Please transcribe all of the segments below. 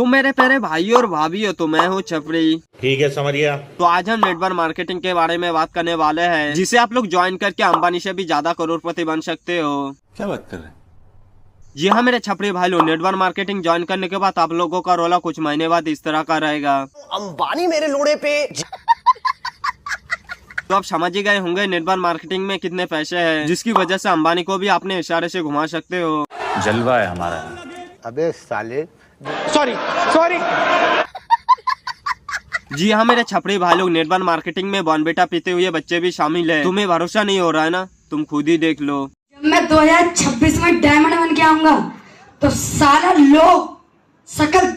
तो मेरे प्यारे भाई और भाभी हो, तो मैं हूँ छपरी। ठीक है, समझ गया। तो आज हम नेटवर्क मार्केटिंग के बारे में बात करने वाले हैं, जिसे आप लोग ज्वाइन करके अंबानी से भी ज्यादा करोड़पति बन सकते हो। क्या बात कर रहे हैं? जी हाँ मेरे छपरी भाई लोग, नेटवर्क मार्केटिंग ज्वाइन करने के बाद आप लोगों का रोला कुछ महीने बाद इस तरह का रहेगा। अंबानी मेरे लोड़े पे। तो आप समझ ही गए होंगे नेटवर्क मार्केटिंग में कितने पैसे हैं, जिसकी वजह से अंबानी को भी अपने इशारे से घुमा सकते हो। जलवा है हमारा। अबे साले, सॉरी। जी हाँ मेरे छपरी भाई लोग, नेटवर्क मार्केटिंग में बॉर्नविटा पीते हुए बच्चे भी शामिल है। तुम्हें भरोसा नहीं हो रहा है ना, तुम खुद ही देख लो। जब मैं 2026 में डायमंड बन के आऊंगा तो सारा लोग सकल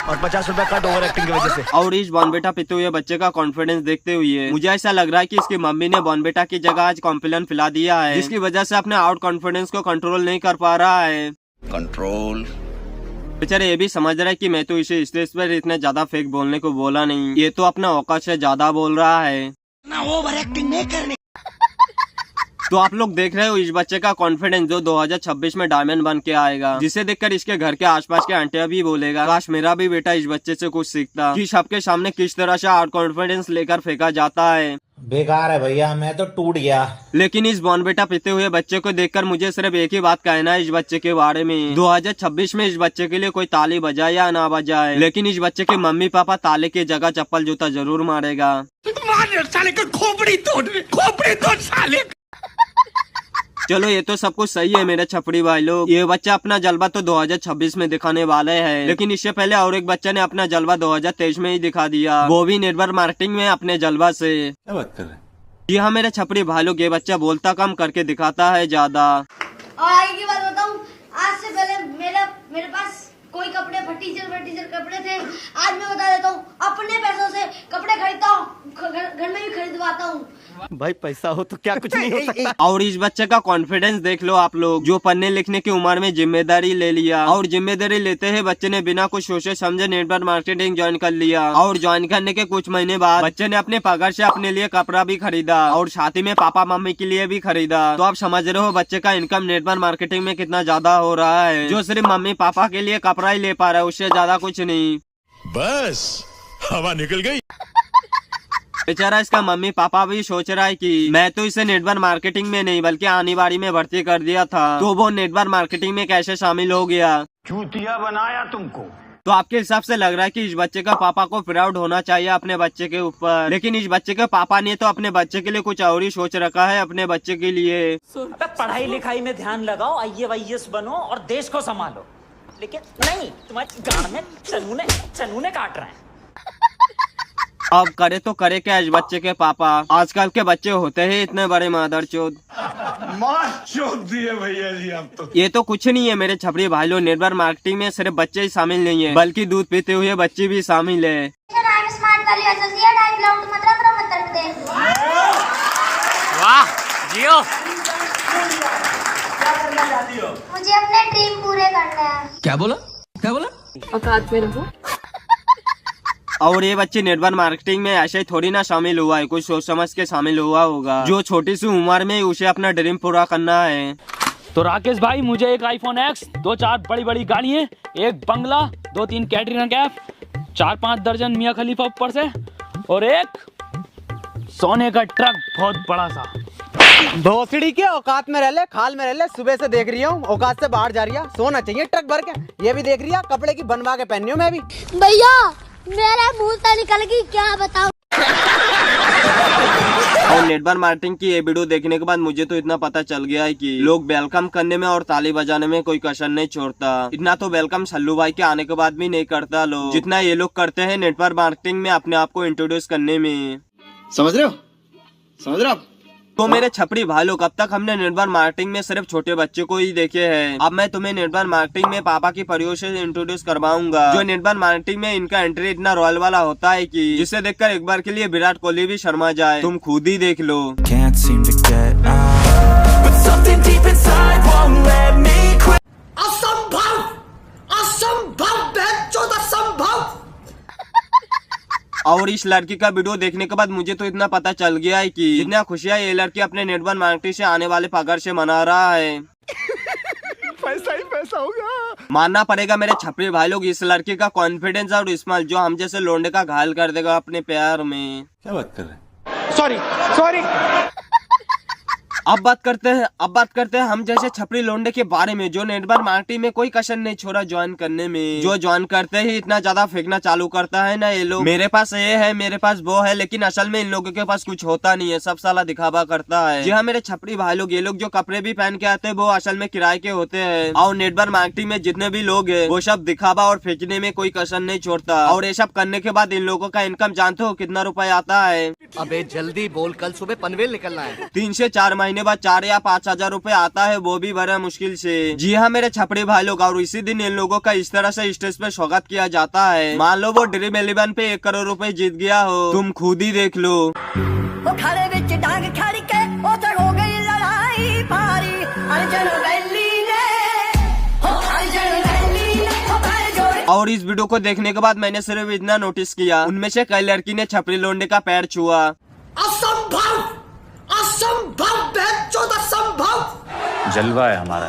और 50 रुपए कट ओवर एक्टिंग की वजह से। और इस बॉर्नविटा पीते हुए बच्चे का कॉन्फिडेंस देखते हुए मुझे ऐसा लग रहा है कि इसकी मम्मी ने बॉर्नविटा की जगह आज कॉम्प्लान पिला दिया है, जिसकी वजह से अपने आउट कॉन्फिडेंस को कंट्रोल नहीं कर पा रहा है। कंट्रोल। बेचारे ये भी समझ रहा है कि मैं तो इसे स्टेज पर इतने ज्यादा फेक बोलने को बोला नहीं, ये तो अपना औकात से ज्यादा बोल रहा है ना, ओवर एक्टिंग नहीं करनी। तो आप लोग देख रहे हो इस बच्चे का कॉन्फिडेंस जो 2026 में डायमंड बन के आएगा, जिसे देखकर इसके घर के आसपास के आंटियां भी बोलेगा काश मेरा भी बेटा इस बच्चे से कुछ सीखता कि सबके सामने किस तरह से आउट कॉन्फिडेंस लेकर फेंका जाता है। बेकार है भैया, मैं तो टूट गया। लेकिन इस बॉर्नविटा पीते हुए बच्चे को देखकर मुझे सिर्फ एक ही बात कहना है इस बच्चे के बारे में। 2026 में इस बच्चे के लिए कोई ताली बजाए या ना बजाए, लेकिन इस बच्चे के मम्मी पापा ताले की जगह चप्पल जूता जरूर मारेगा। साले को खोपड़ी तोड़ साले। चलो ये तो सब कुछ सही है मेरे छपड़ी भाई लोग, ये बच्चा अपना जलवा तो 2026 में दिखाने वाले हैं, लेकिन इससे पहले और एक बच्चे ने अपना जलवा 2023 में ही दिखा दिया, वो भी नेटवर्क मार्केटिंग में अपने जलवा से। क्या बात कर रहे हैं? जी हाँ मेरे छपड़ी भाई लोग, ये बच्चा बोलता कम करके दिखाता है ज्यादा। और आगे की बात बताऊं, आज से पहले मेरे पास कोई कपड़े फटीचर कपड़े थे। आज मैं बता देता हूँ, अपने पैसों से कपड़े खरीदता हूँ, घर में भी खरीदवाता हूँ। भाई पैसा हो तो क्या कुछ नहीं हो सकता। और इस बच्चे का कॉन्फिडेंस देख लो आप लोग, जो पढ़ने लिखने की उम्र में जिम्मेदारी ले लिया, और जिम्मेदारी लेते ही बच्चे ने बिना कुछ सोचे समझे नेटवर्क मार्केटिंग ज्वाइन कर लिया। और ज्वाइन करने के कुछ महीने बाद बच्चे ने अपने पगार से अपने लिए कपड़ा भी खरीदा और साथ ही में पापा मम्मी के लिए भी खरीदा। तो आप समझ रहे हो बच्चे का इनकम नेटवर्क मार्केटिंग में कितना ज्यादा हो रहा है, जो सिर्फ मम्मी पापा के लिए कपड़ा ही ले पा रहा है, उससे ज्यादा कुछ नहीं। बस हवा निकल गई। बेचारा इसका मम्मी पापा भी सोच रहा है कि मैं तो इसे नेटवर्क मार्केटिंग में नहीं बल्कि आनीबाड़ी में भर्ती कर दिया था, तो वो नेटवर्क मार्केटिंग में कैसे शामिल हो गया। चूतिया बनाया तुमको। तो आपके हिसाब से लग रहा है कि इस बच्चे का पापा को प्राउड होना चाहिए अपने बच्चे के ऊपर, लेकिन इस बच्चे के पापा ने तो अपने बच्चे के लिए कुछ और ही सोच रखा है अपने बच्चे के लिए। पढ़ाई लिखाई में ध्यान लगाओ, IAS बनो और देश को संभालो, लेकिन नहीं, तुम्हारी गांड में चनूने काट रहे हैं। अब करे तो करे क्या इस बच्चे के पापा, आजकल के बच्चे होते हैं इतने बड़े मादरचोद। मार चोद दिए भैया जी आप तो। ये तो कुछ नहीं है मेरे छपरी भाई लोग, नेटवर्क मार्केटिंग में सिर्फ बच्चे ही शामिल नहीं है, बल्कि दूध पीते हुए बच्चे भी शामिल है। वाह जियो। मुझे अपने ड्रीम पूरे करने हैं। क्या बोला? औकात में रहो। और ये बच्चे नेटवर्क मार्केटिंग में ऐसे थोड़ी ना शामिल हुआ है, कुछ सोच समझ के शामिल हुआ होगा, जो छोटी सी उम्र में उसे अपना ड्रीम पूरा करना है। तो राकेश भाई, मुझे एक iPhone X, 2-4 बड़ी बड़ी गाड़ियाँ, एक बंगला, 2-3 कैटरीना कैफ, 4-5 दर्जन मियाँ खलीफा ऊपर से, और एक सोने का ट्रक बहुत बड़ा सा। भोसड़ी के औकात में रह ले, खाल में रह ले, सुबह से देख रही हूँ औकात से बाहर जा रही है। सोना चाहिए ट्रक भर के, ये भी देख रही है कपड़े की बनवा के पहनी हूँ मैं भी। भैया मेरा मुंह से निकल गई, क्या बताऊं। और नेटवर्क मार्केटिंग की ये वीडियो देखने के बाद मुझे तो इतना पता चल गया है कि लोग वेलकम करने में और ताली बजाने में कोई कसर नहीं छोड़ता। इतना तो वेलकम सल्लू भाई के आने के बाद भी नहीं करता लोग, जितना ये लोग करते हैं नेटवर्क मार्केटिंग में अपने आप को इंट्रोड्यूस करने में। समझ रहे हो आप? तो मेरे छपरी भाई लोग, अब तक हमने नेटवर्क मार्केटिंग में सिर्फ छोटे बच्चे को ही देखे हैं। अब मैं तुम्हें नेटवर्क मार्केटिंग में पापा की परियों से इंट्रोड्यूस करवाऊंगा, जो नेटवर्क मार्केटिंग में इनका एंट्री इतना रॉयल वाला होता है कि जिसे देखकर एक बार के लिए विराट कोहली भी शर्मा जाए। तुम खुद ही देख लो। और इस लड़की का वीडियो देखने के बाद मुझे तो इतना पता चल गया है कि जितना खुशियाँ ये लड़की अपने नेटवर्क मार्केटिंग से आने वाले पगार से मना रहा है। पैसा ही पैसा होगा। मानना पड़ेगा मेरे छपरी भाई लोग, इस लड़की का कॉन्फिडेंस और स्माइल जो हम जैसे लोंडे का घायल कर देगा अपने प्यार में। क्या बात कर रहे हैं? सॉरी अब बात करते हैं हम जैसे छपरी लोंडे के बारे में जो नेटवर्क मार्केटिंग में कोई कसर नहीं छोड़ा ज्वाइन करने में। जो ज्वाइन करते ही इतना ज्यादा फेंकना चालू करता है ना ये लोग, मेरे पास ये है, मेरे पास वो है, लेकिन असल में इन लोगों के पास कुछ होता नहीं है, सब साला दिखावा करता है। जी हाँ मेरे छपरी भाई लोग, ये लोग जो कपड़े भी पहन के आते हैं वो असल में किराए के होते हैं। और नेटवर्क मार्केटिंग में जितने भी लोग है वो सब दिखावा और फेंकने में कोई कसर नहीं छोड़ता। और ये सब करने के बाद इन लोगों का इनकम जानते हो कितना रुपए आता है? अबे जल्दी बोल, कल सुबह पनवेल निकलना है। 3 से 4 महीने बाद 4 या 5 हजार रुपए आता है, वो भी बड़ा मुश्किल से। जी हाँ मेरे छपड़े भाई लोग, और इसी दिन इन लोगों का इस तरह से स्टेज पे स्वागत किया जाता है। मान लो वो ड्रीम 11 पे 1 करोड़ रुपए जीत गया हो, तुम खुद ही देख लो। और इस वीडियो को देखने के बाद मैंने सिर्फ इतना नोटिस किया, उनमें से कई लड़की ने छपरी लोंडे का पैर छुआ। जलवा है हमारा।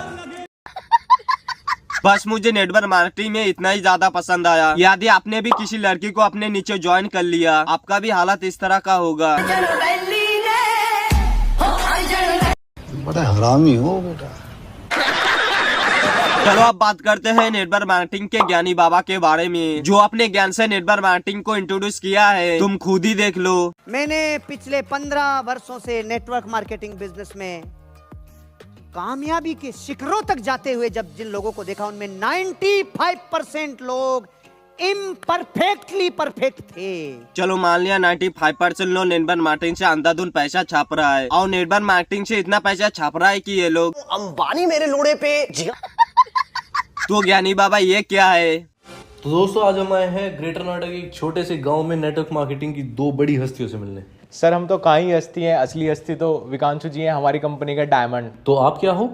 बस मुझे नेटवर्क मार्केटिंग में इतना ही ज्यादा पसंद आया। यदि आपने भी किसी लड़की को अपने नीचे ज्वाइन कर लिया, आपका भी हालत इस तरह का होगा। बड़ा हरामी हो बेटा। चलो अब बात करते हैं नेटवर्क मार्केटिंग के ज्ञानी बाबा के बारे में, जो अपने ज्ञान से नेटवर्क मार्केटिंग को इंट्रोड्यूस किया है, तुम खुद ही देख लो। मैंने पिछले 15 वर्षों से नेटवर्क मार्केटिंग बिजनेस में कामयाबी के शिखरों तक जाते हुए जब जिन लोगों को देखा, उनमें 95% लोग इम्परफेक्टली परफेक्ट थे। चलो मान लिया 95% लोग नेटवर्क मार्केटिंग से अंधाधुंध पैसा छाप रहा है, और नेटवर्क मार्केटिंग से इतना पैसा छाप रहा है कि ये लोग अंबानी मेरे लोड़े पे। तो ज्ञानी बाबा ये क्या है? तो दोस्तों आज हम आए हैं ग्रेटर नोएडा के एक छोटे से गांव में नेटवर्क मार्केटिंग की 2 बड़ी हस्तियों से मिलने। सर हम तो कहाँ ही हस्ती हैं, असली हस्ती तो विकांशु जी हैं, हमारी कंपनी का डायमंड। तो आप क्या हो?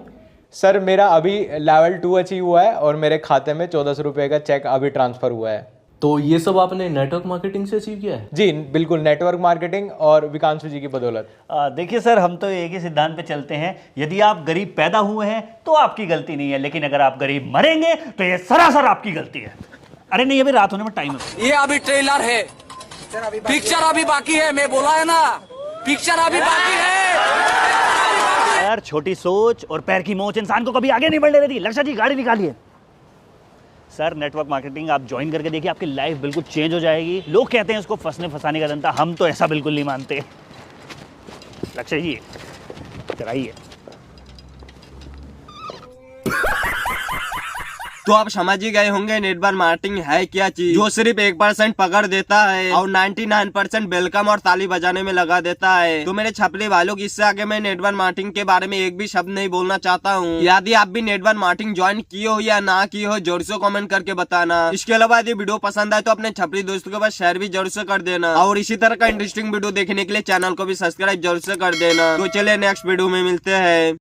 सर मेरा अभी लेवल 2 अचीव हुआ है और मेरे खाते में 1400 रुपये का चेक अभी ट्रांसफर हुआ है। तो ये सब आपने नेटवर्क मार्केटिंग से अचीव किया है? जी बिल्कुल, नेटवर्क मार्केटिंग और विकांशु जी की बदौलत। देखिए सर, हम तो एक ही सिद्धांत पे चलते हैं, यदि आप गरीब पैदा हुए हैं तो आपकी गलती नहीं है, लेकिन अगर आप गरीब मरेंगे तो ये सरासर आपकी गलती है। अरे नहीं, अभी रात होने में टाइम है। ये अभी ट्रेलर है, पिक्चर अभी बाकी है। मैं बोला है ना, पिक्चर अभी बाकी है। यार छोटी सोच और पैर की मोच इंसान को कभी आगे नहीं बढ़ने देती। लक्षा जी गाड़ी निकालिए। सर नेटवर्क मार्केटिंग आप ज्वाइन करके देखिए, आपकी लाइफ बिल्कुल चेंज हो जाएगी। लोग कहते हैं उसको फंसने फंसाने का धंधा, हम तो ऐसा बिल्कुल नहीं मानते। लक्षा जी कराइए। तो आप समझ ही गए होंगे नेटवर्क मार्केटिंग है क्या चीज, जो सिर्फ 1% पकड़ देता है और 99% वेलकम और ताली बजाने में लगा देता है। तो मेरे छपरी भाई लोग, इससे आगे मैं नेटवर्क मार्केटिंग के बारे में एक भी शब्द नहीं बोलना चाहता हूँ। यदि आप भी नेटवर्क मार्केटिंग ज्वाइन किए हो या ना किए हो, जोर से कमेंट करके बताना। इसके अलावा यदि वीडियो पसंद आए तो अपने छपरी दोस्तों के पास शेयर भी जरूर से कर देना, और इसी तरह का इंटरेस्टिंग वीडियो देखने के लिए चैनल को भी सब्सक्राइब जरूर से कर देना। तो चलिए नेक्स्ट वीडियो में मिलते हैं।